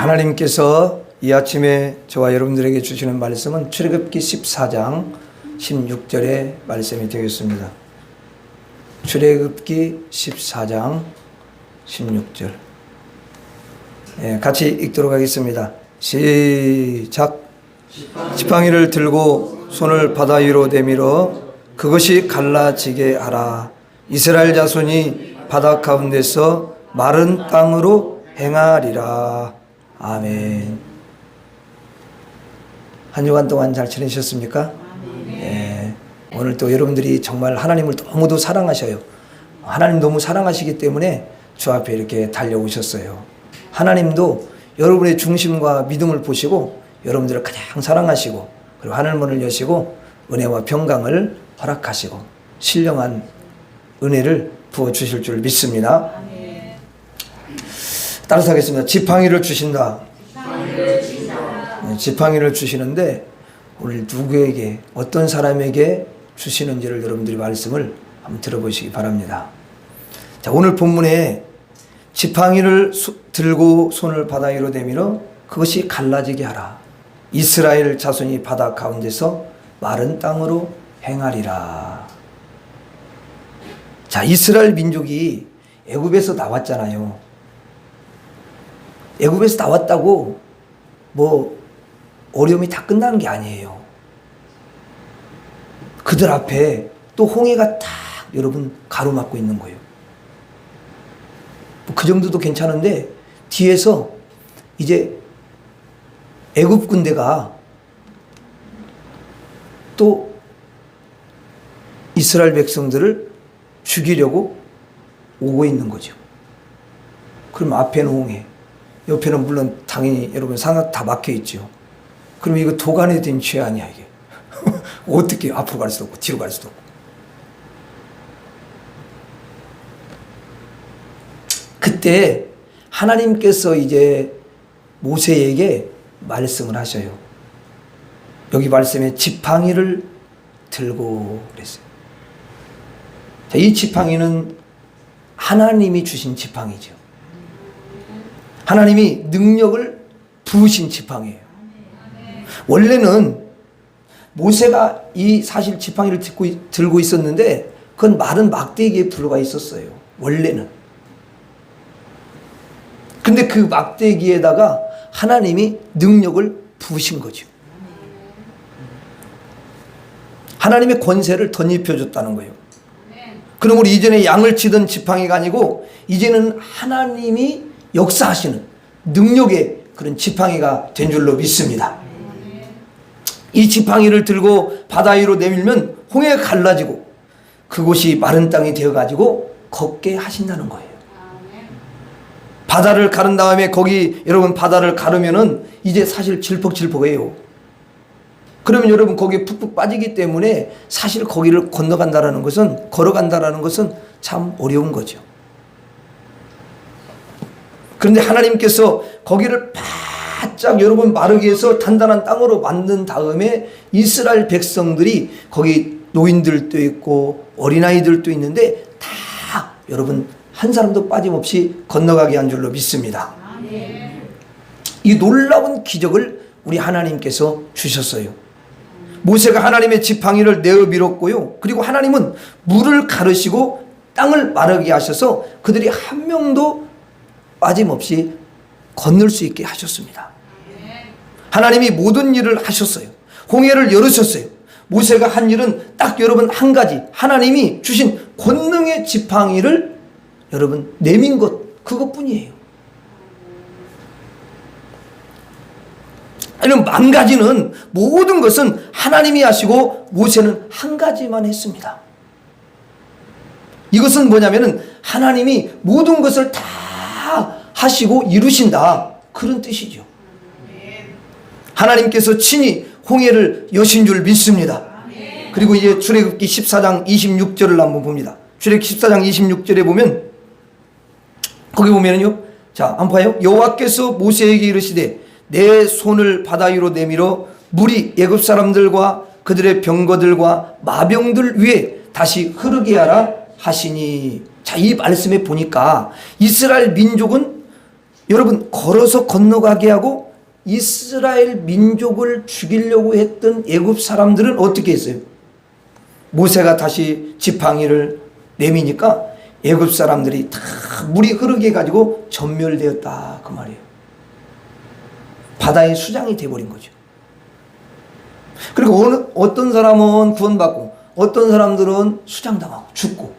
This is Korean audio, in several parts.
하나님께서 이 아침에 저와 여러분들에게 주시는 말씀은 출애굽기 14장 16절의 말씀이 되겠습니다. 출애굽기 14장 16절. 같이 읽도록 하겠습니다. 시작. 지팡이를 들고 손을 바다 위로 내밀어 그것이 갈라지게 하라. 이스라엘 자손이 바다 가운데서 마른 땅으로 행하리라. 아멘. 한 주간 동안 잘 지내셨습니까? 오늘 또 여러분들이 정말 하나님을 너무도 사랑하셔요. 하나님 너무 사랑하시기 때문에 주 앞에 이렇게 달려오셨어요. 하나님도 여러분의 중심과 믿음을 보시고 여러분들을 가장 사랑하시고 그리고 하늘문을 여시고 은혜와 평강을 허락하시고 신령한 은혜를 부어주실 줄 믿습니다. 따라서 하겠습니다. 지팡이를 주신다. 지팡이를 주시는데 오늘 누구에게 어떤 사람에게 주시는지를 여러분들이 말씀을 한번 들어보시기 바랍니다. 자, 오늘 본문에 지팡이를 들고 손을 바다 위로 내밀어 그것이 갈라지게 하라. 이스라엘 자손이 바다 가운데서 마른 땅으로 행하리라. 자, 이스라엘 민족이 애굽에서 나왔잖아요. 애굽에서 나왔다고 뭐 어려움이 다 끝나는 게 아니에요. 그들 앞에 또 홍해가 딱 여러분 가로막고 있는 거예요. 뭐 그 정도도 괜찮은데 뒤에서 이제 애굽 군대가 또 이스라엘 백성들을 죽이려고 오고 있는 거죠. 그럼 앞에는 홍해, 옆에는 물론 당연히 여러분 상하 다 막혀 있죠. 그럼 이거 도간에 된 죄 아니야 이게. 어떻게 앞으로 갈 수도 없고 뒤로 갈 수도 없고. 그때 하나님께서 이제 모세에게 말씀을 하셔요. 여기 말씀에 지팡이를 들고 그랬어요. 자, 이 지팡이는 하나님이 주신 지팡이죠. 하나님이 능력을 부으신 지팡이에요. 원래는 모세가 이 사실 지팡이를 들고 있었는데 그건 마른 막대기에 불과 있었어요. 원래는. 근데 그 막대기에다가 하나님이 능력을 부으신 거죠. 하나님의 권세를 덧입혀줬다는 거예요. 그럼 우리 이전에 양을 치던 지팡이가 아니고 이제는 하나님이 역사하시는 능력의 그런 지팡이가 된 줄로 믿습니다. 이 지팡이를 들고 바다 위로 내밀면 홍해가 갈라지고 그곳이 마른 땅이 되어가지고 걷게 하신다는 거예요. 바다를 가른 다음에 거기 여러분 바다를 가르면은 이제 사실 질퍽질퍽해요. 그러면 여러분 거기에 푹푹 빠지기 때문에 사실 거기를 건너간다라는 것은 걸어간다라는 것은 참 어려운 거죠. 그런데 하나님께서 거기를 바짝 여러분 마르게 해서 단단한 땅으로 만든 다음에 이스라엘 백성들이 거기 노인들도 있고 어린아이들도 있는데 다 여러분 한 사람도 빠짐없이 건너가게 한 줄로 믿습니다. 이 놀라운 기적을 우리 하나님께서 주셨어요. 모세가 하나님의 지팡이를 내어 밀었고요. 그리고 하나님은 물을 가르시고 땅을 마르게 하셔서 그들이 한 명도 빠짐없이 건널 수 있게 하셨습니다. 하나님이 모든 일을 하셨어요. 홍해를 열으셨어요. 모세가 한 일은 딱 여러분 한 가지, 하나님이 주신 권능의 지팡이를 여러분 내민 것, 그것뿐이에요. 아니면 만 가지는 모든 것은 하나님이 하시고 모세는 한 가지만 했습니다. 이것은 뭐냐면은 하나님이 모든 것을 다 하시고 이루신다, 그런 뜻이죠. 하나님께서 친히 홍해를 여신 줄 믿습니다. 그리고 이제 출애굽기 14장 26절을 한번 봅니다. 출애굽기 14장 26절에 보면 거기 보면은요, 자 한번 봐요. 여호와께서 모세에게 이르시되 내 손을 바다 위로 내밀어 물이 애굽 사람들과 그들의 병거들과 마병들 위에 다시 흐르게 하라 하시니. 자, 이 말씀에 보니까 이스라엘 민족은 여러분 걸어서 건너가게 하고 이스라엘 민족을 죽이려고 했던 애굽 사람들은 어떻게 했어요? 모세가 다시 지팡이를 내미니까 애굽 사람들이 다 물이 흐르게 해가지고 전멸되었다 그 말이에요. 바다의 수장이 돼버린 거죠. 그리고 어떤 사람은 구원받고 어떤 사람들은 수장당하고 죽고,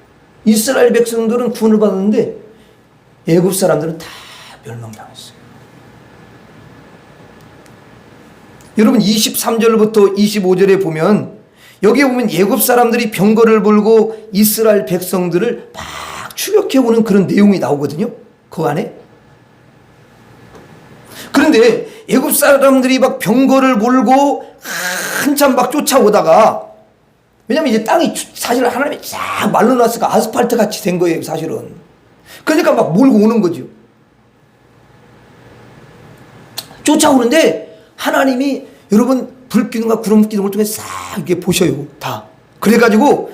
이스라엘 백성들은 구원을 받았는데 애굽 사람들은 다 멸망당했어요. 여러분 23절부터 25절에 보면, 여기에 보면 애굽 사람들이 병거를 몰고 이스라엘 백성들을 막 추격해오는 그런 내용이 나오거든요, 그 안에. 그런데 애굽 사람들이 막 병거를 몰고 한참 막 쫓아오다가, 왜냐면 이제 땅이 사실 하나님이 쫙 말라놨으니까 아스팔트 같이 된 거예요 사실은. 그러니까 막 몰고 오는 거죠. 쫓아오는데 하나님이 여러분 불기둥과 구름기둥을 통해 싹 이렇게 보셔요 다. 그래가지고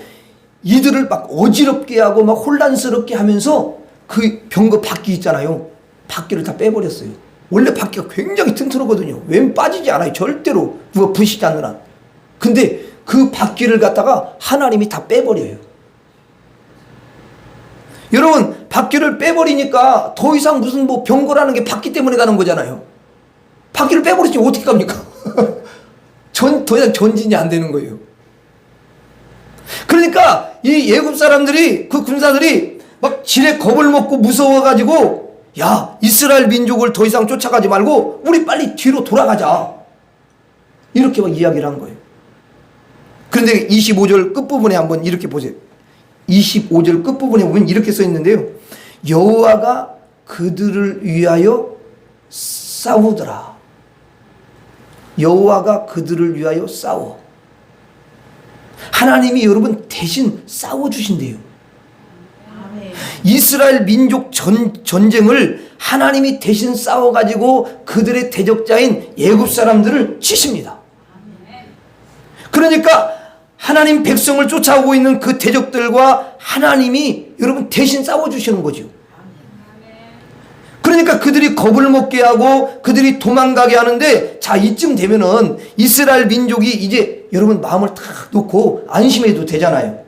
이들을 막 어지럽게 하고 막 혼란스럽게 하면서 그 병거 바퀴 있잖아요, 바퀴를 다 빼버렸어요. 원래 바퀴가 굉장히 튼튼하거든요. 웬 빠지지 않아요 절대로, 누가 부시지 않는 한. 근데 그 바퀴를 갖다가 하나님이 다 빼버려요. 여러분 바퀴를 빼버리니까 더 이상 무슨 뭐 병거라는 게 바퀴 때문에 가는 거잖아요. 바퀴를 빼버리지 어떻게 갑니까? 더 이상 전진이 안 되는 거예요. 그러니까 이 애굽 사람들이, 그 군사들이 막 지레 겁을 먹고 무서워가지고, 야 이스라엘 민족을 더 이상 쫓아가지 말고 우리 빨리 뒤로 돌아가자, 이렇게 막 이야기를 한 거예요. 그런데 25절 끝부분에 한번 이렇게 보세요. 25절 끝부분에 보면 이렇게 써 있는데요, 여호와가 그들을 위하여 싸우더라. 여호와가 그들을 위하여 싸워. 하나님이 여러분 대신 싸워주신대요. 이스라엘 민족 전쟁을 하나님이 대신 싸워가지고 그들의 대적자인 애굽 사람들을 치십니다. 그러니까 하나님 백성을 쫓아오고 있는 그 대적들과 하나님이 여러분 대신 싸워주시는 거죠. 그러니까 그들이 겁을 먹게 하고 그들이 도망가게 하는데, 자 이쯤 되면은 이스라엘 민족이 이제 여러분 마음을 탁 놓고 안심해도 되잖아요.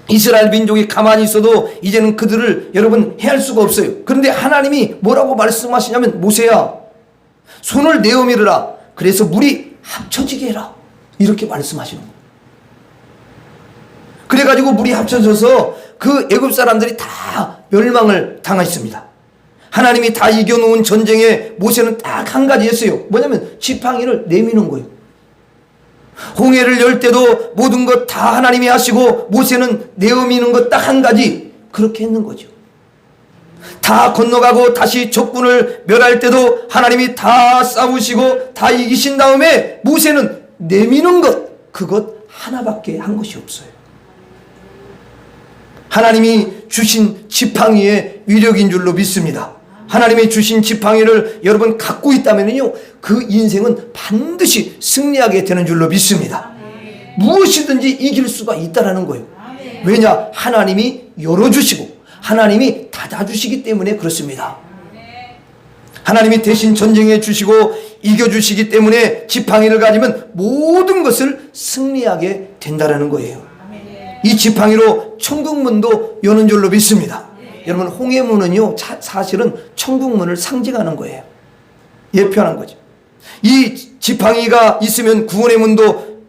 이스라엘 민족이 가만히 있어도 이제는 그들을 여러분 해할 수가 없어요. 그런데 하나님이 뭐라고 말씀하시냐면, 모세야 손을 내어 밀으라, 그래서 물이 합쳐지게 해라, 이렇게 말씀하시는 거예요. 그래가지고 물이 합쳐져서 그 애굽 사람들이 다 멸망을 당했습니다. 하나님이 다 이겨놓은 전쟁에 모세는 딱 한 가지 했어요. 뭐냐면 지팡이를 내미는 거예요. 홍해를 열 때도 모든 것 다 하나님이 하시고 모세는 내어미는 것 딱 한 가지, 그렇게 했는 거죠. 다 건너가고 다시 적군을 멸할 때도 하나님이 다 싸우시고 다 이기신 다음에 모세는 내미는 것, 그것 하나밖에 한 것이 없어요. 하나님이 주신 지팡이의 위력인 줄로 믿습니다. 하나님이 주신 지팡이를 여러분 갖고 있다면요, 그 인생은 반드시 승리하게 되는 줄로 믿습니다. 무엇이든지 이길 수가 있다라는 거예요. 왜냐? 하나님이 열어주시고 하나님이 닫아주시기 때문에 그렇습니다. 하나님이 대신 전쟁해 주시고 이겨주시기 때문에 지팡이를 가지면 모든 것을 승리하게 된다라는 거예요. 이 지팡이로 천국문도 여는 줄로 믿습니다. 여러분 홍해문은요 사실은 천국문을 상징하는 거예요. 예표하는 거죠. 이 지팡이가 있으면 구원의 문도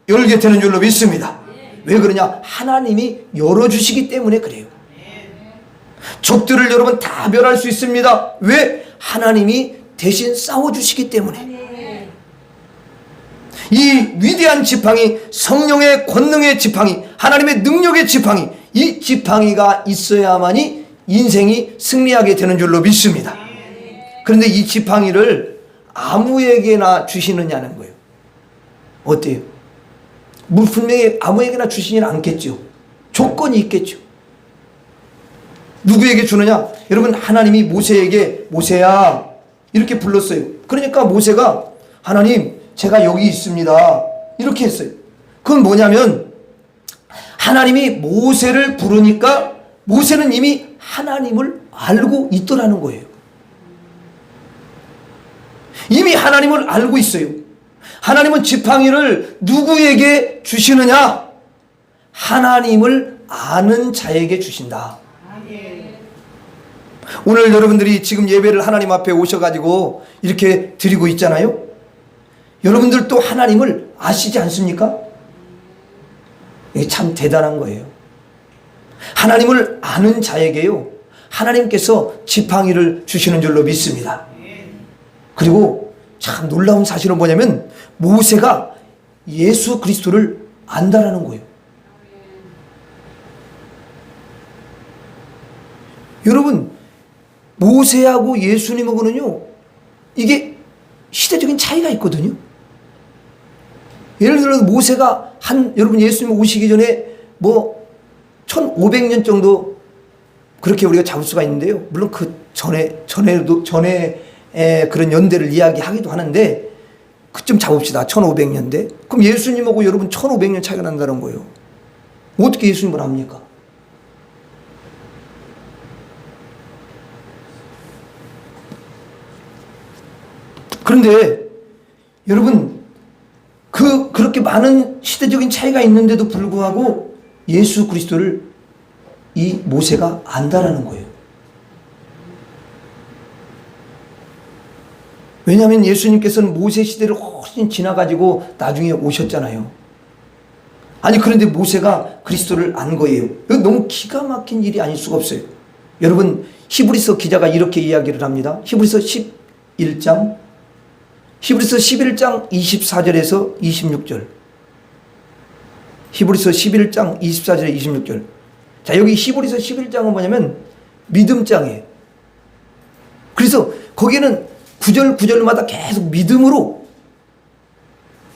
열게 되는 줄로 믿습니다. 왜 그러냐? 하나님이 열어주시기 때문에 그래요. 적들을 여러분 다 멸할 수 있습니다. 왜? 하나님이 대신 싸워주시기 때문에. 이 위대한 지팡이, 성령의 권능의 지팡이, 하나님의 능력의 지팡이, 이 지팡이가 있어야만이 인생이 승리하게 되는 줄로 믿습니다. 그런데 이 지팡이를 아무에게나 주시느냐는 거예요. 어때요? 분명히 아무에게나 주시지는 않겠죠. 조건이 있겠죠. 누구에게 주느냐? 여러분 하나님이 모세에게 모세야 이렇게 불렀어요. 그러니까 모세가 하나님 제가 여기 있습니다 이렇게 했어요. 그건 뭐냐면 하나님이 모세를 부르니까 모세는 이미 하나님을 알고 있더라는 거예요. 이미 하나님을 알고 있어요. 하나님은 지팡이를 누구에게 주시느냐? 하나님을 아는 자에게 주신다. 오늘 여러분들이 지금 예배를 하나님 앞에 오셔가지고 이렇게 드리고 있잖아요. 여러분들도 하나님을 아시지 않습니까? 이게 참 대단한 거예요. 하나님을 아는 자에게요, 하나님께서 지팡이를 주시는 줄로 믿습니다. 그리고 참 놀라운 사실은 뭐냐면 모세가 예수 그리스도를 안다라는 거예요. 여러분, 모세하고 예수님하고는요, 이게 시대적인 차이가 있거든요. 예를 들어서 모세가 여러분 예수님 오시기 전에 뭐 1500년 정도 그렇게 우리가 잡을 수가 있는데요. 물론 그 전에 그런 연대를 이야기하기도 하는데, 그쯤 잡읍시다. 1500년대. 그럼 예수님하고 여러분 1500년 차이가 난다는 거예요. 어떻게 예수님을 압니까? 그런데 여러분, 그렇게 많은 시대적인 차이가 있는데도 불구하고 예수 그리스도를 이 모세가 안다라는 거예요. 왜냐하면 예수님께서는 모세 시대를 훨씬 지나가지고 나중에 오셨잖아요. 아니, 그런데 모세가 그리스도를 안 거예요. 이거 너무 기가 막힌 일이 아닐 수가 없어요. 여러분, 히브리서 기자가 이렇게 이야기를 합니다. 히브리서 11장 24절에서 26절. 히브리서 11장 24절에 26절. 자, 여기 히브리서 11장은 뭐냐면 믿음장이에요. 그래서 거기는 구절마다 계속 믿음으로,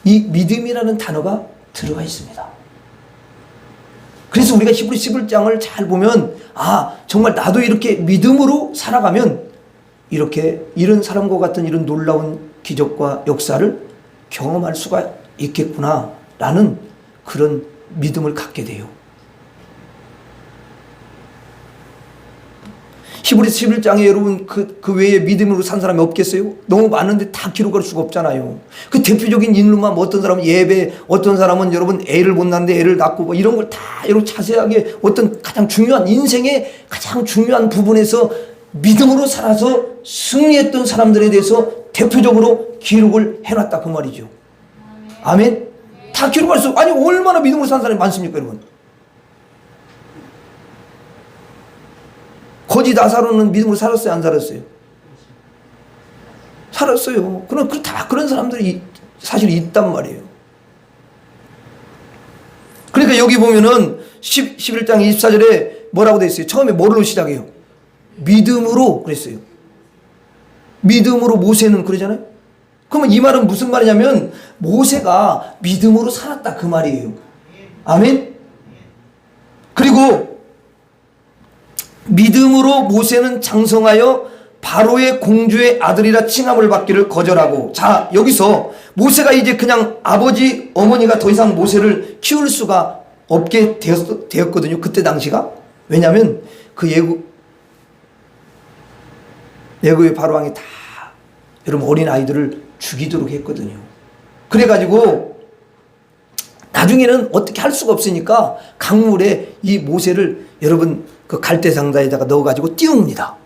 이 믿음이라는 단어가 들어가 있습니다. 그래서 우리가 히브리 11장을 잘 보면, 아, 정말 나도 이렇게 믿음으로 살아가면 이렇게 이런 사람과 같은 이런 놀라운 기적과 역사를 경험할 수가 있겠구나 라는 그런 믿음을 갖게 돼요. 히브리서 11장에 여러분 그 외에 믿음으로 산 사람이 없겠어요? 너무 많은데 다 기록할 수가 없잖아요. 그 대표적인 인물만, 뭐 어떤 사람은 예배, 어떤 사람은 여러분 애를 못 낳는데 애를 낳고, 뭐 이런 걸 다 여러분 자세하게 어떤 가장 중요한, 인생의 가장 중요한 부분에서 믿음으로 살아서 승리했던 사람들에 대해서 대표적으로 기록을 해놨다 그 말이죠. 아멘. 다 기록할 수, 아니 얼마나 믿음으로 산 사람이 많습니까 여러분? 거지 나사로는 믿음으로 살았어요, 안 살았어요? 살았어요. 그럼 다 그런 사람들이 사실 있단 말이에요. 그러니까 여기 보면은 11장 24절에 뭐라고 돼 있어요? 처음에 뭐로 시작해요? 믿음으로 그랬어요. 믿음으로 모세는 그러잖아요. 그러면 이 말은 무슨 말이냐면 모세가 믿음으로 살았다 그 말이에요. 아멘. 그리고 믿음으로 모세는 장성하여 바로의 공주의 아들이라 칭함을 받기를 거절하고. 자, 여기서 모세가 이제 그냥 아버지 어머니가 더 이상 모세를 키울 수가 없게 되었거든요. 그때 당시가. 왜냐하면 그 애굽의 바로왕이 다 여러분 어린 아이들을 죽이도록 했거든요. 그래가지고 나중에는 어떻게 할 수가 없으니까 강물에 이 모세를 여러분 그 갈대상자에다가 넣어가지고 띄웁니다.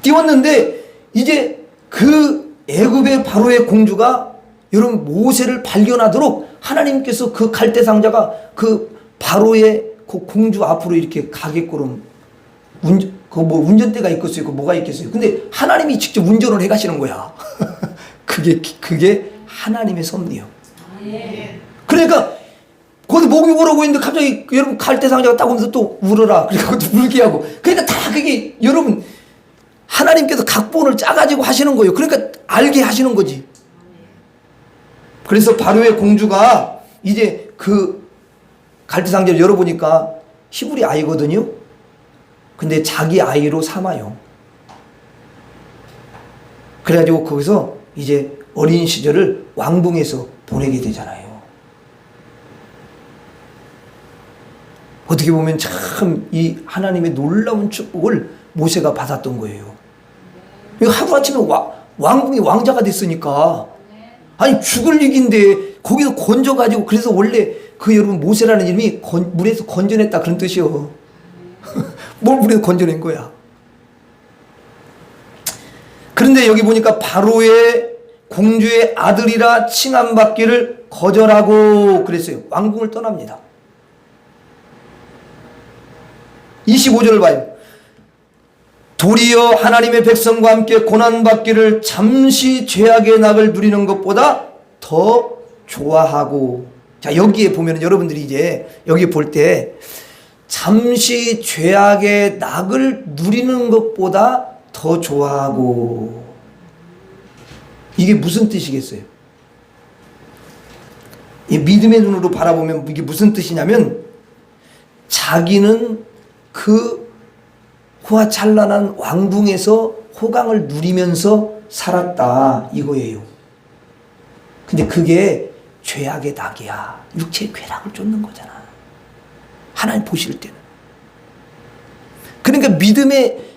띄웠는데 이제 그 애굽의 바로의 공주가 여러분 모세를 발견하도록 하나님께서 그 갈대상자가 그 바로의 그 공주 앞으로 이렇게 가게끔 운전대가 있겠어요? 그 뭐가 있겠어요? 근데 하나님이 직접 운전을 해 가시는 거야. 그게 하나님의 섭리요. 그러니까 거기 목이 오르고 있는데 갑자기 여러분 갈대상자가 딱 오면서 또 울어라. 그리고 또 울게 하고. 그러니까 다 그게 여러분 하나님께서 각본을 짜가지고 하시는 거예요. 그러니까 알게 하시는 거지. 그래서 바로의 공주가 이제 그 갈대상자를 열어보니까 히브리 아이거든요. 근데 자기 아이로 삼아요. 그래가지고 거기서 이제 어린 시절을 왕궁에서 보내게 되잖아요. 어떻게 보면 참 이 하나님의 놀라운 축복을 모세가 받았던 거예요. 하루아침에 왕궁이 왕자가 됐으니까. 아니 죽을 얘기인데 거기서 건져가지고, 그래서 원래 그 여러분 모세라는 이름이 물에서 건져냈다 그런 뜻이요. 뭘 물에서 건져낸 거야. 그런데 여기 보니까 바로의 공주의 아들이라 칭함받기를 거절하고 그랬어요. 왕궁을 떠납니다. 25절을 봐요. 도리어 하나님의 백성과 함께 고난받기를 잠시 죄악의 낙을 누리는 것보다 더 좋아하고. 자, 여기에 보면 여러분들이 이제 여기 볼 때 잠시 죄악의 낙을 누리는 것보다 더 좋아하고, 이게 무슨 뜻이겠어요? 이 믿음의 눈으로 바라보면 이게 무슨 뜻이냐면, 자기는 그 호화찬란한 왕궁에서 호강을 누리면서 살았다 이거예요. 근데 그게 죄악의 낙이야. 육체의 쾌락을 쫓는 거잖아, 하나님 보실 때는. 그러니까 믿음의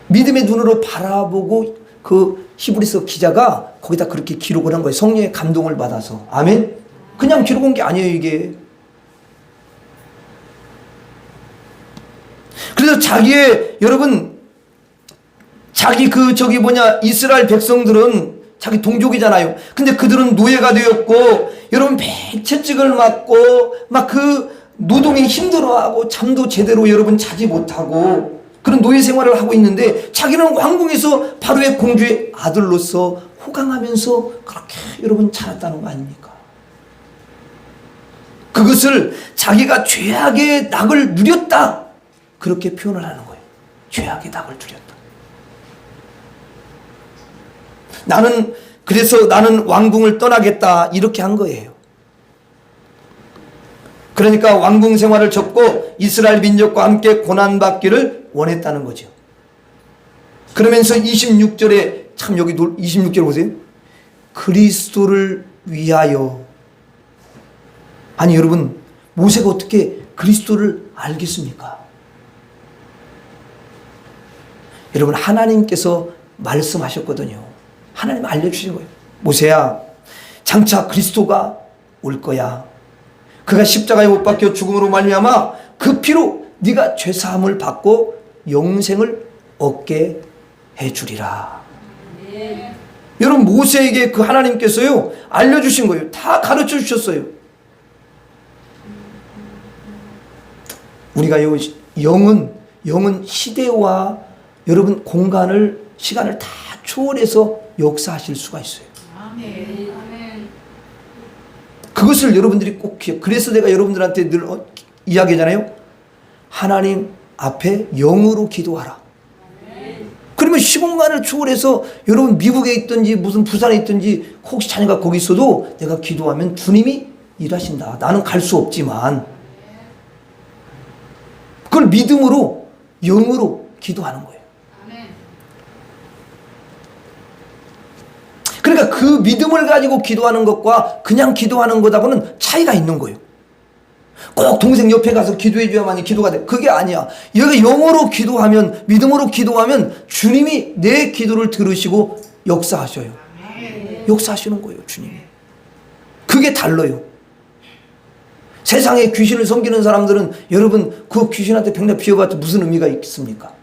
믿음의 눈으로 바라보고 그 히브리서 기자가 거기다 그렇게 기록을 한 거예요. 성령의 감동을 받아서. 아멘. 그냥 기록한 게 아니에요, 이게. 그래서 여러분, 자기 이스라엘 백성들은 자기 동족이잖아요. 근데 그들은 노예가 되었고, 여러분 채찍을 맞고, 막 그 노동이 힘들어하고, 잠도 제대로 여러분 자지 못하고, 그런 노예 생활을 하고 있는데, 자기는 왕궁에서 바로의 공주의 아들로서 호강하면서 그렇게 여러분 자랐다는 거 아닙니까? 그것을 자기가 죄악의 낙을 누렸다, 그렇게 표현을 하는 거예요. 죄악의 낙을 누렸다. 그래서 나는 왕궁을 떠나겠다, 이렇게 한 거예요. 그러니까 왕궁 생활을 접고 이스라엘 민족과 함께 고난받기를 원했다는 거죠. 그러면서 26절에, 참 여기 26절 보세요. 그리스도를 위하여. 아니 여러분, 모세가 어떻게 그리스도를 알겠습니까? 여러분, 하나님께서 말씀하셨거든요. 하나님 알려주신 거예요. 모세야, 장차 그리스도가 올 거야. 그가 십자가에 못 박혀 죽음으로 말미암아 그 피로 네가 죄사함을 받고 영생을 얻게 해주리라. 네. 여러분, 모세에게 그 하나님께서요 알려주신 거예요. 다 가르쳐 주셨어요. 우리가 영은 시대와 여러분 시간을 다 초월해서 역사하실 수가 있어요. 아멘. 그것을 여러분들이 꼭 그래서 내가 여러분들한테 늘 이야기하잖아요. 하나님 앞에 영으로 기도하라. 그러면 시공간을 초월해서 여러분 미국에 있든지 무슨 부산에 있든지 혹시 자녀가 거기 있어도 내가 기도하면 주님이 일하신다. 나는 갈 수 없지만 그걸 믿음으로 영으로 기도하는 거예요. 그러니까 그 믿음을 가지고 기도하는 것과 그냥 기도하는 것하고는 차이가 있는 거예요. 꼭 동생 옆에 가서 기도해 줘야만이 기도가 돼. 그게 아니야. 여기 영어로 기도하면, 믿음으로 기도하면 주님이 내 기도를 들으시고 역사하셔요. 역사하시는 거예요, 주님이. 그게 달라요. 세상에 귀신을 섬기는 사람들은 여러분 그 귀신한테 병나 비워봤자 무슨 의미가 있습니까?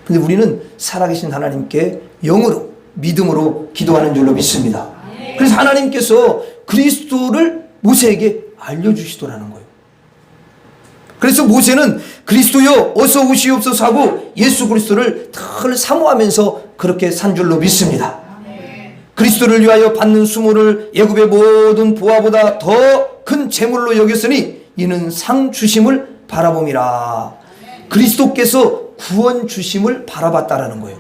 근데 우리는 살아계신 하나님께 영으로 믿음으로 기도하는 줄로 믿습니다. 그래서 하나님께서 그리스도를 모세에게 알려주시더라는 거예요. 그래서 모세는 그리스도여 어서 오시옵소서 하고 예수 그리스도를 늘 사모하면서 그렇게 산 줄로 믿습니다. 그리스도를 위하여 받는 수모를 애굽의 모든 보화보다 더 큰 재물로 여겼으니 이는 상 주심을 바라봄이라. 그리스도께서 구원 주심을 바라봤다라는 거예요.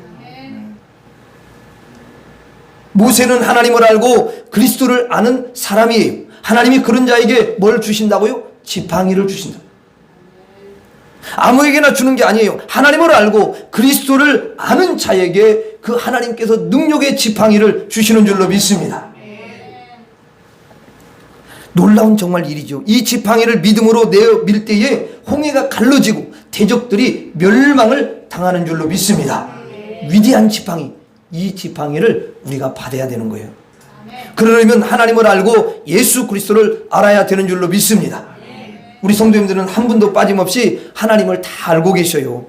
모세는 하나님을 알고 그리스도를 아는 사람이에요. 하나님이 그런 자에게 뭘 주신다고요? 지팡이를 주신다. 아무에게나 주는 게 아니에요. 하나님을 알고 그리스도를 아는 자에게 그 하나님께서 능력의 지팡이를 주시는 줄로 믿습니다. 놀라운 정말 일이죠. 이 지팡이를 믿음으로 내어 밀 때에 홍해가 갈라지고 대적들이 멸망을 당하는 줄로 믿습니다. 위대한 지팡이, 이 지팡이를 우리가 받아야 되는 거예요. 그러려면 하나님을 알고 예수 그리스도를 알아야 되는 줄로 믿습니다. 우리 성도님들은 한 분도 빠짐없이 하나님을 다 알고 계셔요.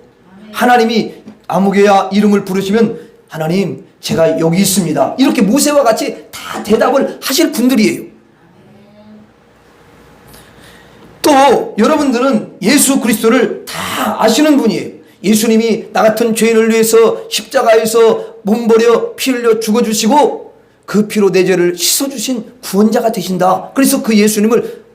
하나님이 아무개야 이름을 부르시면 하나님 제가 여기 있습니다, 이렇게 모세와 같이 다 대답을 하실 분들이에요. 또 여러분들은 예수 그리스도를 다 아시는 분이에요. 예수님이 나 같은 죄인을 위해서 십자가에서 몸버려 피 흘려 죽어주시고 그 피로 내 죄를 씻어주신 구원자가 되신다. 그래서 그 예수님을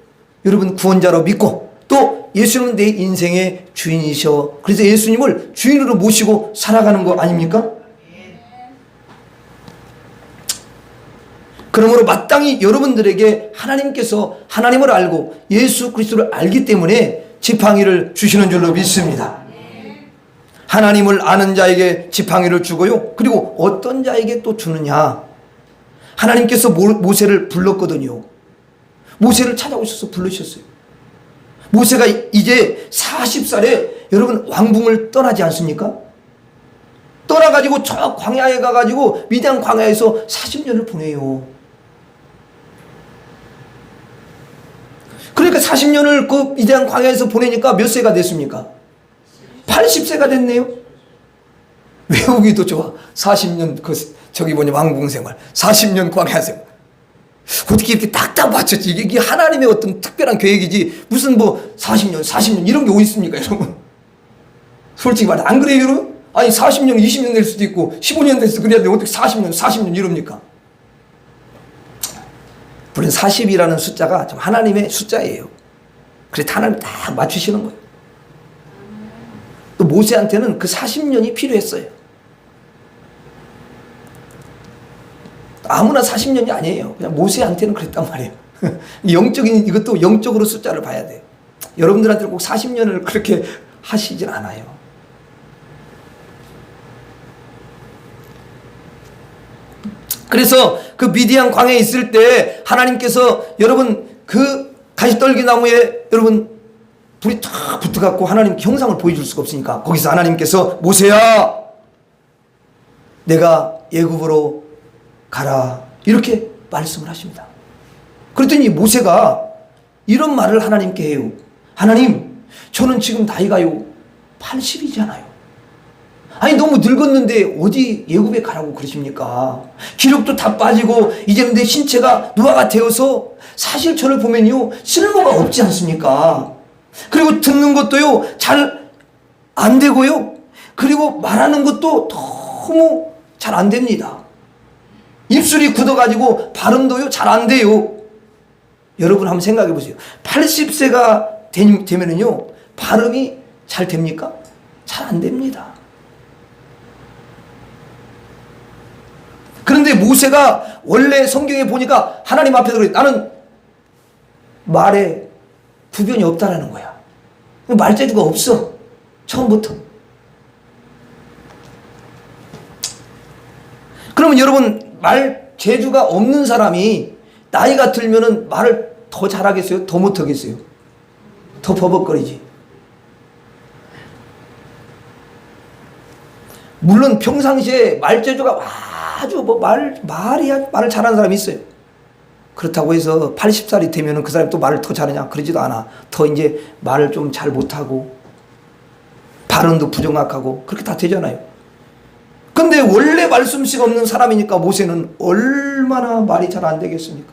여러분 구원자로 믿고, 또 예수님은 내 인생의 주인이셔. 그래서 예수님을 주인으로 모시고 살아가는 거 아닙니까? 그러므로 마땅히 여러분들에게 하나님께서 하나님을 알고 예수 그리스도를 알기 때문에 지팡이를 주시는 줄로 믿습니다. 하나님을 아는 자에게 지팡이를 주고요. 그리고 어떤 자에게 또 주느냐? 하나님께서 모세를 불렀거든요. 모세를 찾아오셔서 부르셨어요. 모세가 이제 40살에 여러분 왕궁을 떠나지 않습니까? 떠나가지고 저 광야에 가가지고 미디안 광야에서 40년을 보내요. 그러니까 40년을 그 미디안 광야에서 보내니까 몇 세가 됐습니까? 80세가 됐네요. 외우기도 좋아. 40년 저기 왕궁 생활, 40년 광야 생활. 어떻게 이렇게 딱딱 맞췄지? 이게 하나님의 어떤 특별한 계획이지 무슨 40년 이런 게 어디 있습니까, 여러분? 솔직히 말해 안 그래요, 여러분? 아니 40년 20년 될 수도 있고 15년 될 수도 그래야 돼. 어떻게 40년 이럽니까? 물론 40이라는 숫자가 좀 하나님의 숫자예요. 그래서 하나님 딱 맞추시는 거예요. 또 모세한테는 그 40년이 필요했어요. 아무나 40년이 아니에요. 그냥 모세한테는 그랬단 말이에요. 영적인, 이것도 영적으로 숫자를 봐야 돼요. 여러분들한테는 꼭 40년을 그렇게 하시진 않아요. 그래서 그 미디안 광야에 있을 때 하나님께서 여러분 그 가시떨기 나무에 여러분 불이 탁 붙어갖고 하나님 형상을 보여줄 수가 없으니까 거기서 하나님께서 모세야 내가 애굽으로 가라 이렇게 말씀을 하십니다. 그랬더니 모세가 이런 말을 하나님께 해요. 하나님, 저는 지금 나이가요 80이잖아요. 아니 너무 늙었는데 어디 애굽에 가라고 그러십니까? 기력도 다 빠지고 이제는 내 신체가 노화가 되어서 사실 저를 보면요 쓸모가 없지 않습니까? 그리고 듣는 것도요 잘 안 되고요, 그리고 말하는 것도 너무 잘 안 됩니다. 입술이 굳어가지고 발음도요 잘 안 돼요. 여러분 한번 생각해 보세요. 80세가 되면은요 발음이 잘 됩니까? 잘 안 됩니다. 그런데 모세가 원래 성경에 보니까 하나님 앞에서 그래, 나는 말에 부변이 없다라는 거야. 말재주가 없어, 처음부터. 그러면 여러분 말재주가 없는 사람이 나이가 들면은 말을 더 잘하겠어요? 더 못하겠어요? 더 버벅거리지. 물론 평상시에 말재주가 아주 말을 잘하는 사람이 있어요. 그렇다고 해서 80살이 되면은 그 사람이 또 말을 더 잘하냐? 그러지도 않아. 더 이제 말을 좀 잘 못하고 발음도 부정확하고 그렇게 다 되잖아요. 근데 원래 말씀씨가 없는 사람이니까 모세는 얼마나 말이 잘 안 되겠습니까?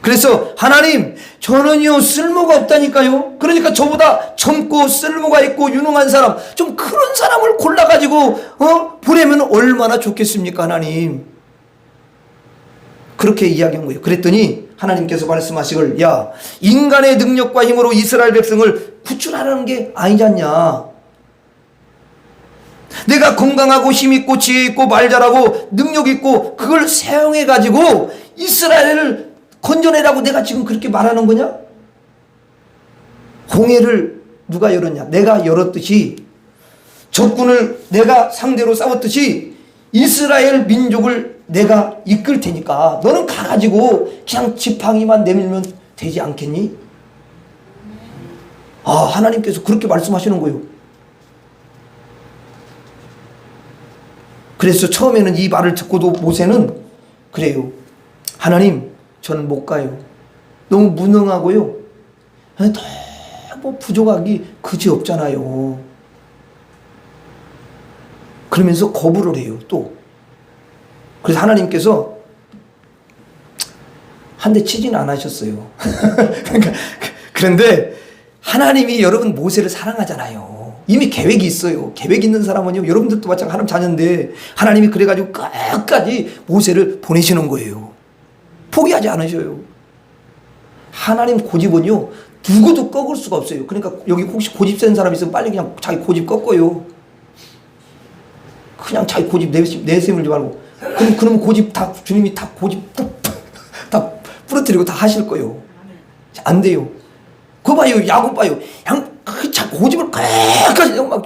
그래서 하나님, 저는요 쓸모가 없다니까요. 그러니까 저보다 젊고 쓸모가 있고 유능한 사람, 좀 그런 사람을 골라가지고 보내면 얼마나 좋겠습니까, 하나님? 그렇게 이야기한 거예요. 그랬더니 하나님께서 말씀하시길, 야, 인간의 능력과 힘으로 이스라엘 백성을 구출하라는 게 아니지 않냐. 내가 건강하고 힘있고 지혜있고 말 잘하고 능력있고 그걸 사용해가지고 이스라엘을 건져내라고 내가 지금 그렇게 말하는 거냐? 홍해를 누가 열었냐? 내가 열었듯이, 적군을 내가 상대로 싸웠듯이 이스라엘 민족을 내가 이끌 테니까 너는 가가지고 그냥 지팡이만 내밀면 되지 않겠니? 아, 하나님께서 그렇게 말씀하시는 거예요. 그래서 처음에는 이 말을 듣고도 모세는 그래요. 하나님, 저는 못 가요. 너무 무능하고요. 너무 부족하기 그지없잖아요. 그러면서 거부를 해요, 또. 그래서 하나님께서 한 대 치지는 않으셨어요. 그런데 하나님이 여러분 모세를 사랑하잖아요. 이미 계획이 있어요. 계획 있는 사람은요, 여러분들도 마찬가지 하나님 자녀인데 하나님이 그래가지고 끝까지 모세를 보내시는 거예요. 포기하지 않으셔요. 하나님 고집은요, 누구도 꺾을 수가 없어요. 그러니까 여기 혹시 고집 센 사람 있으면 빨리 그냥 자기 고집 꺾어요. 그냥 자기 고집 내세우지 말고. 그럼 고집 다, 주님이 다 고집 다 부러뜨리고 다 하실 거예요. 안 돼요. 그거 봐요. 야곱 봐요. 그냥 고집을 끝까지 막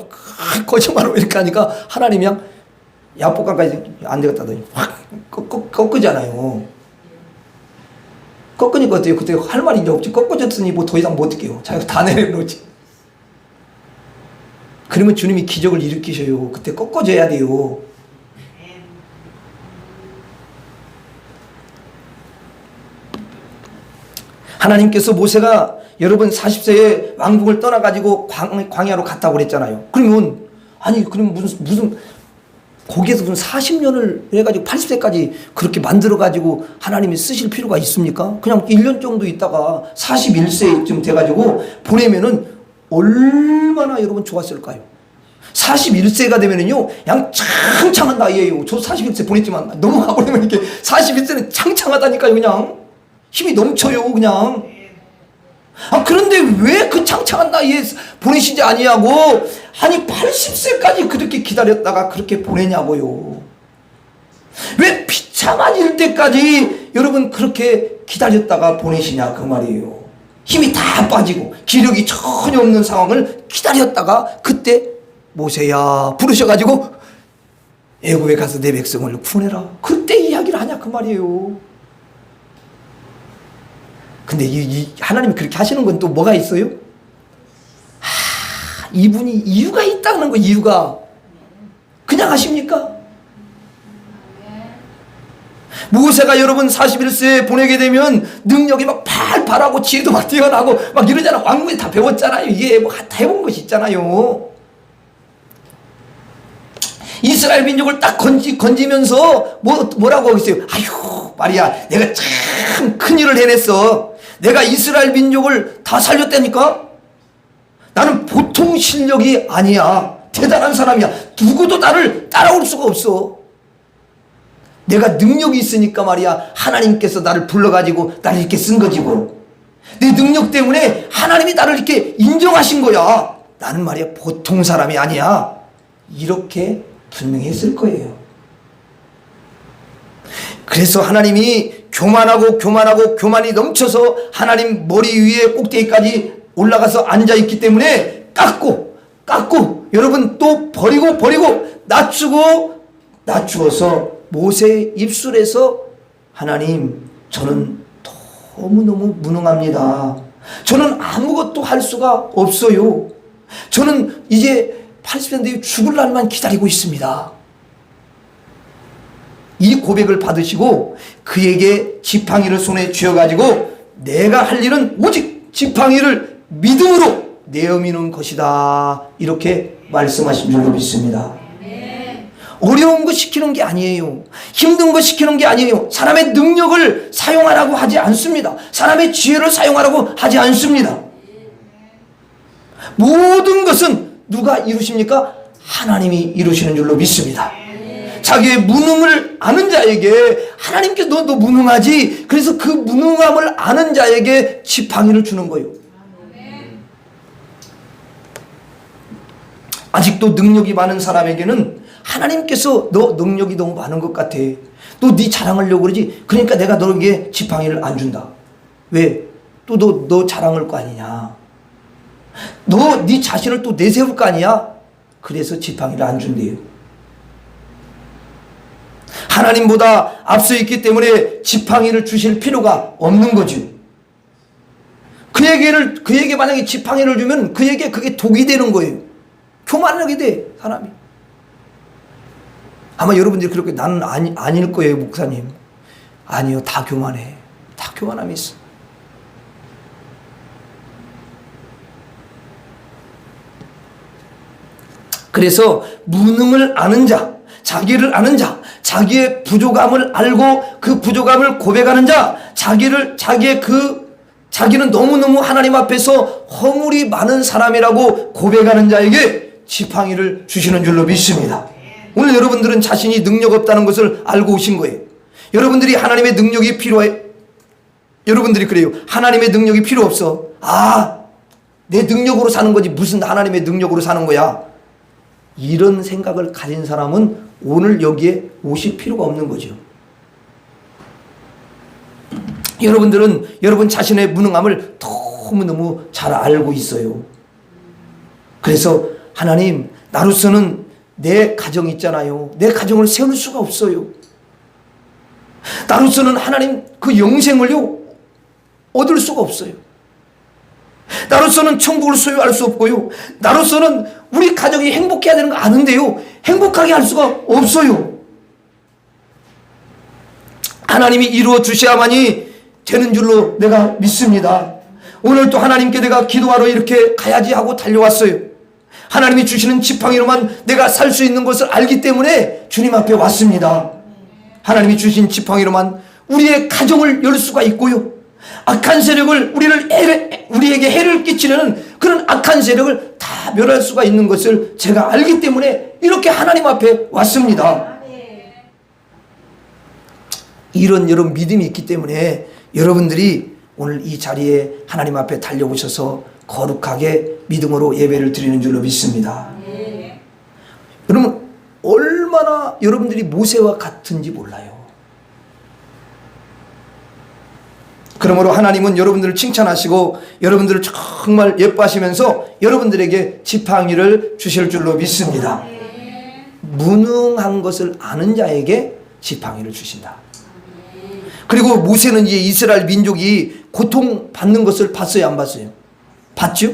거짓말로 이렇게 하니까 하나님이 그냥 야복강까지 안 되겠다 하더니 확 꺾으잖아요. 꺾으니까 어때요? 그때 할 말이 이제 없지. 꺾어졌으니 뭐 더 이상 못 할게요. 자기가 다 내려놓지. 그러면 주님이 기적을 일으키셔요. 그때 꺾어져야 돼요. 하나님께서 모세가 여러분 40세에 왕국을 떠나가지고 광야로 갔다고 그랬잖아요. 그러면 아니 그럼 무슨 거기에서 무슨 40년을 해가지고 80세까지 그렇게 만들어가지고 하나님이 쓰실 필요가 있습니까? 그냥 1년 정도 있다가 41세쯤 돼가지고 보내면은 얼마나 여러분 좋았을까요? 41세가 되면은요, 그냥 창창한 나이에요. 저도 41세 보냈지만 넘어가버리면 이렇게 41세는 창창하다니까요, 그냥. 힘이 넘쳐요, 그냥. 아, 그런데 왜 그 창창한 나이에 보내시지 아니하고, 아니, 80세까지 그렇게 기다렸다가 그렇게 보내냐고요. 왜 비참해질 때까지 여러분 그렇게 기다렸다가 보내시냐, 그 말이에요. 힘이 다 빠지고, 기력이 전혀 없는 상황을 기다렸다가, 그때 모세야 부르셔가지고, 애굽에 가서 내 백성을 구원해라. 그때 이야기를 하냐, 그 말이에요. 근데 하나님이 그렇게 하시는 건 또 뭐가 있어요? 이분이 이유가 있다는 거, 이유가. 그냥 하십니까? 모세가 여러분 41세에 보내게 되면 능력이 막 팔팔하고 지혜도 막 뛰어나고 막 이러잖아. 왕국에 다 배웠잖아요. 이게 뭐 다 해본 것이 있잖아요. 이스라엘 민족을 딱 건지면서 뭐라고 하겠어요? 아휴 말이야, 내가 참 큰일을 해냈어. 내가 이스라엘 민족을 다 살렸다니까? 나는 보통 실력이 아니야. 대단한 사람이야. 누구도 나를 따라올 수가 없어. 내가 능력이 있으니까 말이야, 하나님께서 나를 불러가지고 나를 이렇게 쓴 거지고. 내 능력 때문에 하나님이 나를 이렇게 인정하신 거야. 나는 말이야 보통 사람이 아니야. 이렇게 분명히 했을 거예요. 그래서 하나님이 교만이 넘쳐서 하나님 머리 위에 꼭대기까지 올라가서 앉아있기 때문에 깎고 여러분 또 버리고 낮추어서 모세의 입술에서 하나님, 저는 너무너무 무능합니다. 저는 아무것도 할 수가 없어요. 저는 이제 80세인데 죽을 날만 기다리고 있습니다. 이 고백을 받으시고 그에게 지팡이를 손에 쥐어가지고 내가 할 일은 오직 지팡이를 믿음으로 내어미는 것이다. 이렇게 말씀하신 줄로 믿습니다. 어려운 거 시키는 게 아니에요. 힘든 거 시키는 게 아니에요. 사람의 능력을 사용하라고 하지 않습니다. 사람의 지혜를 사용하라고 하지 않습니다. 모든 것은 누가 이루십니까? 하나님이 이루시는 줄로 믿습니다. 자기의 무능을 아는 자에게 하나님께서 너 무능하지. 그래서 그 무능함을 아는 자에게 지팡이를 주는 거예요. 아직도 능력이 많은 사람에게는 하나님께서 너 능력이 너무 많은 것 같아. 또 네 자랑하려고 그러지. 그러니까 내가 너에게 지팡이를 안 준다. 왜? 또 너 자랑할 거 아니냐. 너 네 자신을 또 내세울 거 아니야. 그래서 지팡이를 안 준대요. 하나님보다 앞서 있기 때문에 지팡이를 주실 필요가 없는 거죠. 그에게 만약에 지팡이를 주면 그에게 그게 독이 되는 거예요. 교만하게 돼, 사람이. 아마 여러분들이 그렇게 나는 아닐 거예요, 목사님. 아니요, 다 교만해. 다 교만함이 있어. 그래서 무능을 아는 자, 자기를 아는 자, 자기의 부족함을 알고 그 부족함을 고백하는 자, 자기는 너무너무 하나님 앞에서 허물이 많은 사람이라고 고백하는 자에게 지팡이를 주시는 줄로 믿습니다. 오늘 여러분들은 자신이 능력 없다는 것을 알고 오신 거예요. 여러분들이 하나님의 능력이 필요해. 여러분들이 그래요. 하나님의 능력이 필요 없어. 내 능력으로 사는 거지 무슨 하나님의 능력으로 사는 거야. 이런 생각을 가진 사람은 오늘 여기에 오실 필요가 없는 거죠. 여러분들은 여러분 자신의 무능함을 너무너무 잘 알고 있어요. 그래서 하나님, 나로서는 내 가정 있잖아요. 내 가정을 세울 수가 없어요. 나로서는 하나님 그 영생을요 얻을 수가 없어요. 나로서는 천국을 소유할 수 없고요. 나로서는 우리 가정이 행복해야 되는 거 아는데요, 행복하게 할 수가 없어요. 하나님이 이루어 주셔야만이 되는 줄로 내가 믿습니다. 오늘 또 하나님께 내가 기도하러 이렇게 가야지 하고 달려왔어요. 하나님이 주시는 지팡이로만 내가 살 수 있는 것을 알기 때문에 주님 앞에 왔습니다. 하나님이 주신 지팡이로만 우리의 가정을 열 수가 있고요, 악한 세력을 우리에게 해를 끼치는 그런 악한 세력을 다 멸할 수가 있는 것을 제가 알기 때문에 이렇게 하나님 앞에 왔습니다. 이런 여러분 믿음이 있기 때문에 여러분들이 오늘 이 자리에 하나님 앞에 달려오셔서 거룩하게 믿음으로 예배를 드리는 줄로 믿습니다. 여러분 얼마나 여러분들이 모세와 같은지 몰라요. 그러므로 하나님은 여러분들을 칭찬하시고 여러분들을 정말 예뻐하시면서 여러분들에게 지팡이를 주실 줄로 믿습니다. 무능한 것을 아는 자에게 지팡이를 주신다. 그리고 모세는 이제 이스라엘 민족이 고통받는 것을 봤어요, 안 봤어요? 봤죠?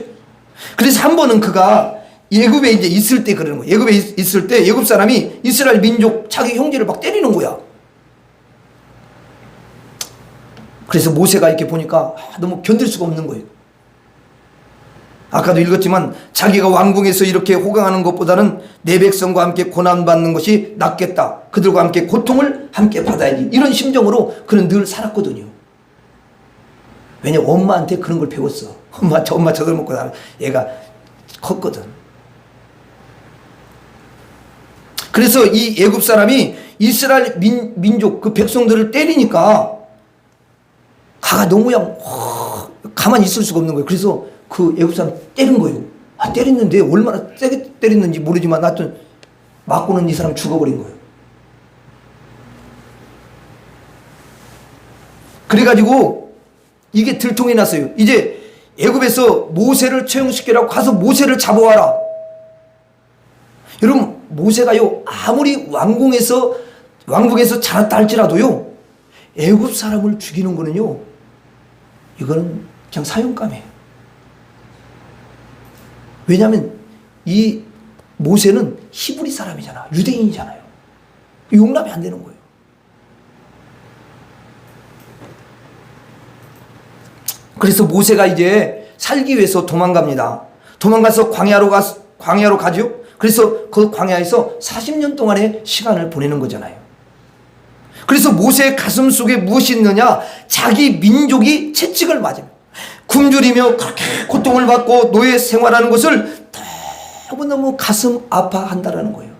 그래서 한 번은 그가 예굽에 이제 있을 때 그러는 거예요. 예굽에 있을 때 예굽 사람이 이스라엘 민족 자기 형제를 막 때리는 거야. 그래서 모세가 이렇게 보니까 너무 견딜 수가 없는 거예요. 아까도 읽었지만 자기가 왕궁에서 이렇게 호강하는 것보다는 내 백성과 함께 고난받는 것이 낫겠다. 그들과 함께 고통을 함께 받아야지. 이런 심정으로 그는 늘 살았거든요. 왜냐면 엄마한테 그런 걸 배웠어. 엄마 저들 먹고 얘가 컸거든. 그래서 이 애굽 사람이 이스라엘 민족 그 백성들을 때리니까 가가 너무 그냥 가만히 있을 수가 없는 거예요. 그래서 그 애굽 사람 때린 거예요. 때렸는데 얼마나 세게 때렸는지 모르지만 하여튼 맞고는 이 사람 죽어버린 거예요. 그래가지고 이게 들통이 났어요. 이제 애굽에서 모세를 처형시키라고 가서 모세를 잡아와라. 여러분 모세가요 아무리 왕궁에서 자랐다 할지라도요 애굽 사람을 죽이는 거는요 이거는 그냥 사형감이에요. 왜냐하면 이 모세는 히브리 사람이잖아. 유대인이잖아요. 용납이 안 되는 거예요. 그래서 모세가 이제 살기 위해서 도망갑니다. 도망가서 광야로 가죠. 그래서 그 광야에서 40년 동안의 시간을 보내는 거잖아요. 그래서 모세의 가슴 속에 무엇이 있느냐? 자기 민족이 채찍을 맞으며 굶주리며 그렇게 고통을 받고 노예 생활하는 것을 너무너무 가슴 아파한다라는 거예요.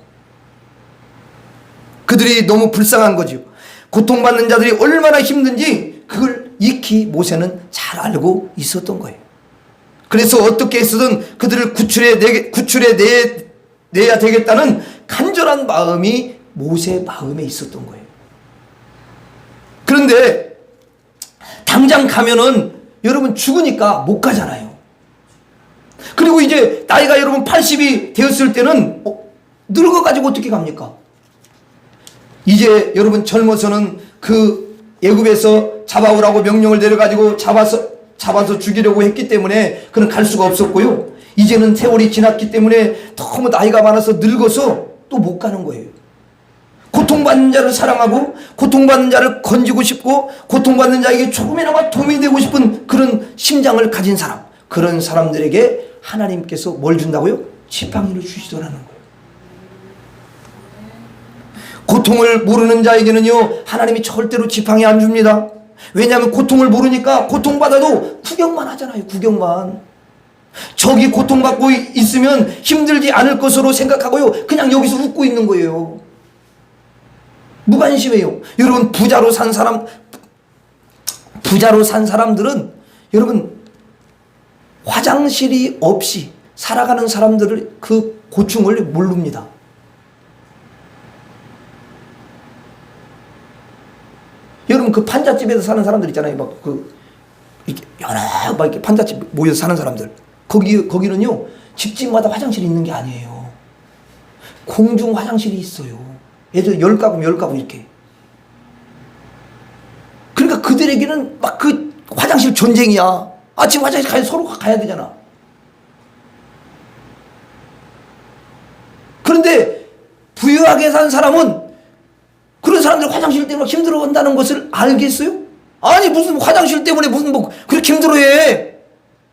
그들이 너무 불쌍한 거죠. 고통받는 자들이 얼마나 힘든지 그걸 익히 모세는 잘 알고 있었던 거예요. 그래서 어떻게 해서든 그들을 구출해내야 되겠다는 간절한 마음이 모세 마음에 있었던 거예요. 그런데 당장 가면은 여러분 죽으니까 못 가잖아요. 그리고 이제 나이가 여러분 80이 되었을 때는 늙어가지고 어떻게 갑니까? 이제 여러분 젊어서는 그 애굽에서 잡아오라고 명령을 내려가지고 잡아서 죽이려고 했기 때문에 그는 갈 수가 없었고요. 이제는 세월이 지났기 때문에 너무 나이가 많아서 늙어서 또 못 가는 거예요. 고통받는 자를 사랑하고 고통받는 자를 건지고 싶고 고통받는 자에게 조금이나마 도움이 되고 싶은 그런 심장을 가진 사람, 그런 사람들에게 하나님께서 뭘 준다고요? 지팡이를 주시더라는 거예요. 고통을 모르는 자에게는요, 하나님이 절대로 지팡이 안 줍니다. 왜냐하면 고통을 모르니까 고통받아도 구경만 하잖아요. 구경만. 저기 고통받고 있으면 힘들지 않을 것으로 생각하고요, 그냥 여기서 웃고 있는 거예요. 무관심해요. 여러분, 부자로 산 사람들은 여러분 화장실이 없이 살아가는 사람들을 그 고충을 모릅니다. 여러분, 그 판잣집에서 사는 사람들 있잖아요. 이렇게 여러 이렇게 판잣집 모여서 사는 사람들. 거기는요, 집집마다 화장실이 있는 게 아니에요. 공중 화장실이 있어요. 예전에 10가구 이렇게. 그러니까 그들에게는 막 그 화장실 전쟁이야. 아침 화장실 서로 가야 되잖아. 그런데 부유하게 산 사람은 그런 사람들 화장실 때문에 힘들어한다는 것을 알겠어요? 아니, 무슨 화장실 때문에 무슨 그렇게 힘들어해.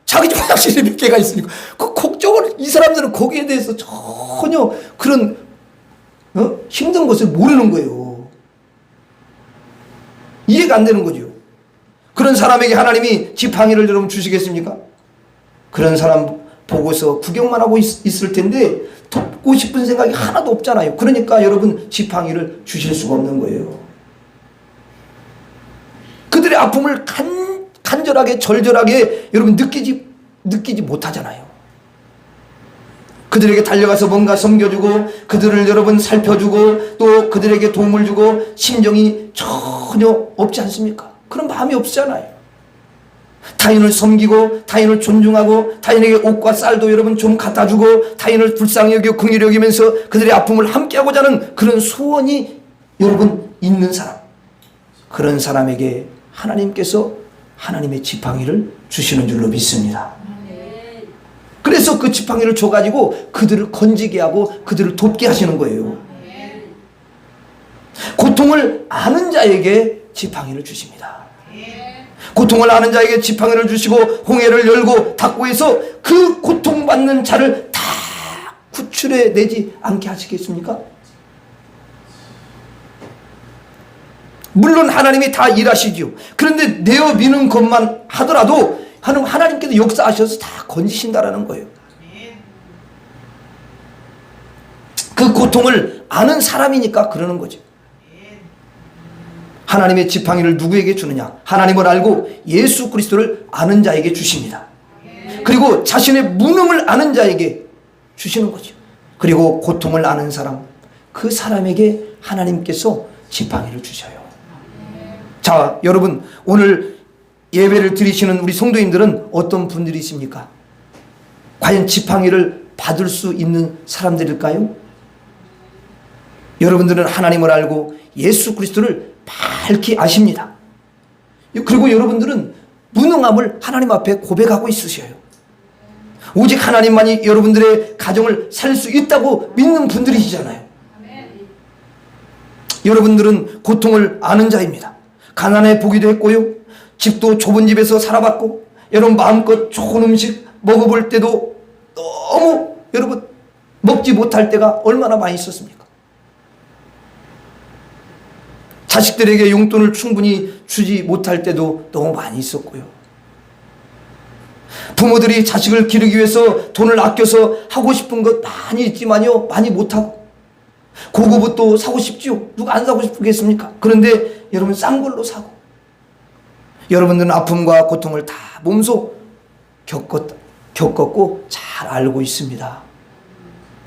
자기 집 화장실에 몇 개가 있으니까. 그 걱정을, 이 사람들은 거기에 대해서 전혀 그런 힘든 것을 모르는 거예요. 이해가 안 되는 거죠. 그런 사람에게 하나님이 지팡이를 여러분 주시겠습니까? 그런 사람 보고서 구경만 하고 있을 텐데 돕고 싶은 생각이 하나도 없잖아요. 그러니까 여러분 지팡이를 주실 수가 없는 거예요. 그들의 아픔을 간절하게 절절하게 여러분 느끼지 못하잖아요. 그들에게 달려가서 뭔가 섬겨주고 그들을 여러분 살펴주고 또 그들에게 도움을 주고 심정이 전혀 없지 않습니까? 그런 마음이 없잖아요. 타인을 섬기고 타인을 존중하고 타인에게 옷과 쌀도 여러분 좀 갖다 주고 타인을 불쌍히 여기고 긍휼히 여기면서 그들의 아픔을 함께하고자 하는 그런 소원이 여러분 있는 사람, 그런 사람에게 하나님께서 하나님의 지팡이를 주시는 줄로 믿습니다. 그래서 그 지팡이를 줘가지고 그들을 건지게 하고 그들을 돕게 하시는 거예요. 고통을 아는 자에게 지팡이를 주십니다. 고통을 아는 자에게 지팡이를 주시고 홍해를 열고 닫고 해서 그 고통받는 자를 다 구출해내지 않게 하시겠습니까? 물론 하나님이 다 일하시지요. 그런데 내어 미는 것만 하더라도 하나님께서 역사하셔서 다 건지신다라는 거예요. 그 고통을 아는 사람이니까 그러는 거죠. 하나님의 지팡이를 누구에게 주느냐? 하나님을 알고 예수 그리스도를 아는 자에게 주십니다. 그리고 자신의 무능을 아는 자에게 주시는 거죠. 그리고 고통을 아는 사람, 그 사람에게 하나님께서 지팡이를 주셔요. 자, 여러분, 오늘 예배를 드리시는 우리 성도님들은 어떤 분들이십니까? 과연 지팡이를 받을 수 있는 사람들일까요? 여러분들은 하나님을 알고 예수 그리스도를 밝히 아십니다. 그리고 여러분들은 무능함을 하나님 앞에 고백하고 있으셔요. 오직 하나님만이 여러분들의 가정을 살 수 있다고 믿는 분들이시잖아요. 여러분들은 고통을 아는 자입니다. 가난해 보기도 했고요, 집도 좁은 집에서 살아봤고, 여러분 마음껏 좋은 음식 먹어볼 때도 너무 여러분 먹지 못할 때가 얼마나 많이 있었습니까? 자식들에게 용돈을 충분히 주지 못할 때도 너무 많이 있었고요. 부모들이 자식을 기르기 위해서 돈을 아껴서 하고 싶은 것 많이 있지만요, 많이 못하고, 고급옷도 사고 싶지요. 누가 안 사고 싶겠습니까? 그런데 여러분 싼 걸로 사고, 여러분들은 아픔과 고통을 다 몸소 겪었고 잘 알고 있습니다.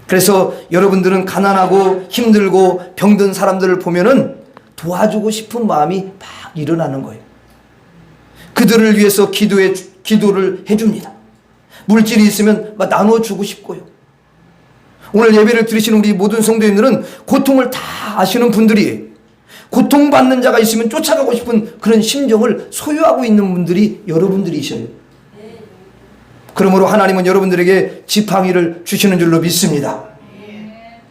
그래서 여러분들은 가난하고 힘들고 병든 사람들을 보면은 도와주고 싶은 마음이 막 일어나는 거예요. 그들을 위해서 기도를 해줍니다. 물질이 있으면 막 나눠주고 싶고요. 오늘 예배를 들으시는 우리 모든 성도님들은 고통을 다 아시는 분들이에요. 고통받는 자가 있으면 쫓아가고 싶은 그런 심정을 소유하고 있는 분들이 여러분들이셔요. 그러므로 하나님은 여러분들에게 지팡이를 주시는 줄로 믿습니다.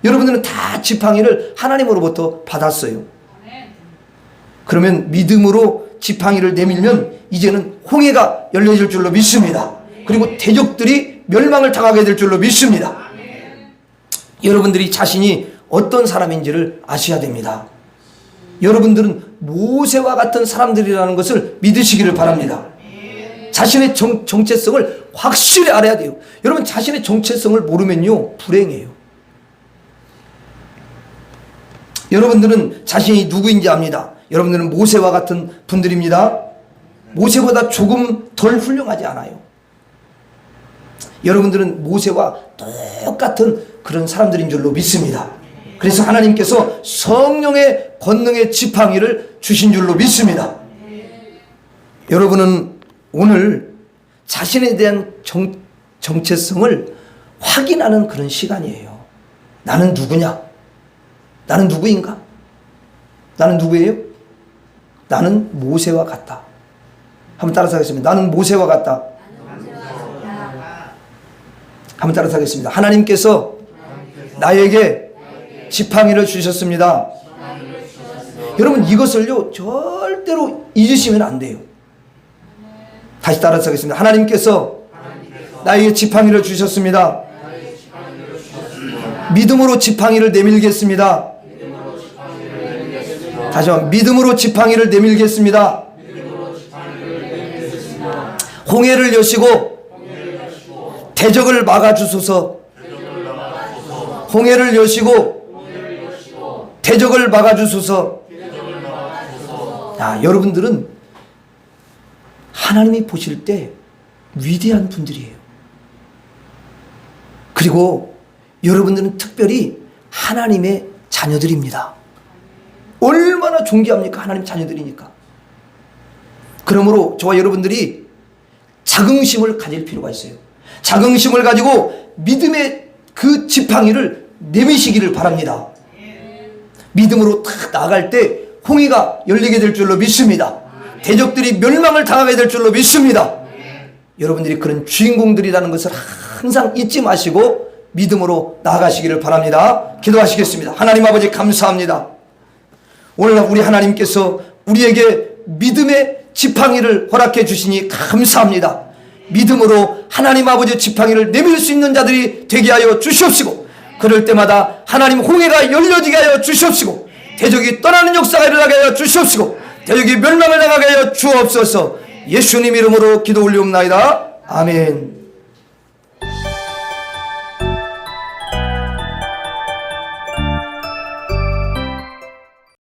여러분들은 다 지팡이를 하나님으로부터 받았어요. 그러면 믿음으로 지팡이를 내밀면 이제는 홍해가 열려질 줄로 믿습니다. 그리고 대적들이 멸망을 당하게 될 줄로 믿습니다. 여러분들이 자신이 어떤 사람인지를 아셔야 됩니다. 여러분들은 모세와 같은 사람들이라는 것을 믿으시기를 바랍니다. 자신의 정체성을 확실히 알아야 돼요. 여러분 자신의 정체성을 모르면요 불행해요. 여러분들은 자신이 누구인지 압니다. 여러분들은 모세와 같은 분들입니다. 모세보다 조금 덜 훌륭하지 않아요. 여러분들은 모세와 똑같은 그런 사람들인 줄로 믿습니다. 그래서 하나님께서 성령의 권능의 지팡이를 주신 줄로 믿습니다. 여러분은 오늘 자신에 대한 정체성을 확인하는 그런 시간이에요. 나는 누구냐? 나는 누구인가? 나는 누구예요? 나는 모세와 같다. 한번 따라서 하겠습니다. 나는 모세와 같다. 한번 따라서 하겠습니다. 하나님께서 나에게 지팡이를 주셨습니다. 여러분 이것을요 절대로 잊으시면 안 돼요. 다시 따라서 하겠습니다. 하나님께서 나에게 지팡이를 주셨습니다. 믿음으로 지팡이를 내밀겠습니다. 다시 한번 믿음으로 지팡이를 내밀겠습니다. 홍해를 여시고 대적을 막아주소서. 홍해를 여시고 대적을 막아주소서. 자, 여러분들은 하나님이 보실 때 위대한 분들이에요. 그리고 여러분들은 특별히 하나님의 자녀들입니다. 얼마나 존귀합니까? 하나님 자녀들이니까. 그러므로 저와 여러분들이 자긍심을 가질 필요가 있어요. 자긍심을 가지고 믿음의 그 지팡이를 내미시기를 바랍니다. 믿음으로 탁 나아갈 때 홍해가 열리게 될 줄로 믿습니다. 대적들이 멸망을 당하게 될 줄로 믿습니다. 여러분들이 그런 주인공들이라는 것을 항상 잊지 마시고 믿음으로 나아가시기를 바랍니다. 기도하시겠습니다. 하나님 아버지 감사합니다. 오늘 우리 하나님께서 우리에게 믿음의 지팡이를 허락해 주시니 감사합니다. 믿음으로 하나님 아버지의 지팡이를 내밀 수 있는 자들이 되게 하여 주시옵시고, 그럴 때마다 하나님 홍해가 열려지게 하여 주시옵시고, 대적이 떠나는 역사가 일어나게 하여 주시옵시고, 대적이 멸망을 당하게 하여 주옵소서. 예수님 이름으로 기도 올리옵나이다. 아멘.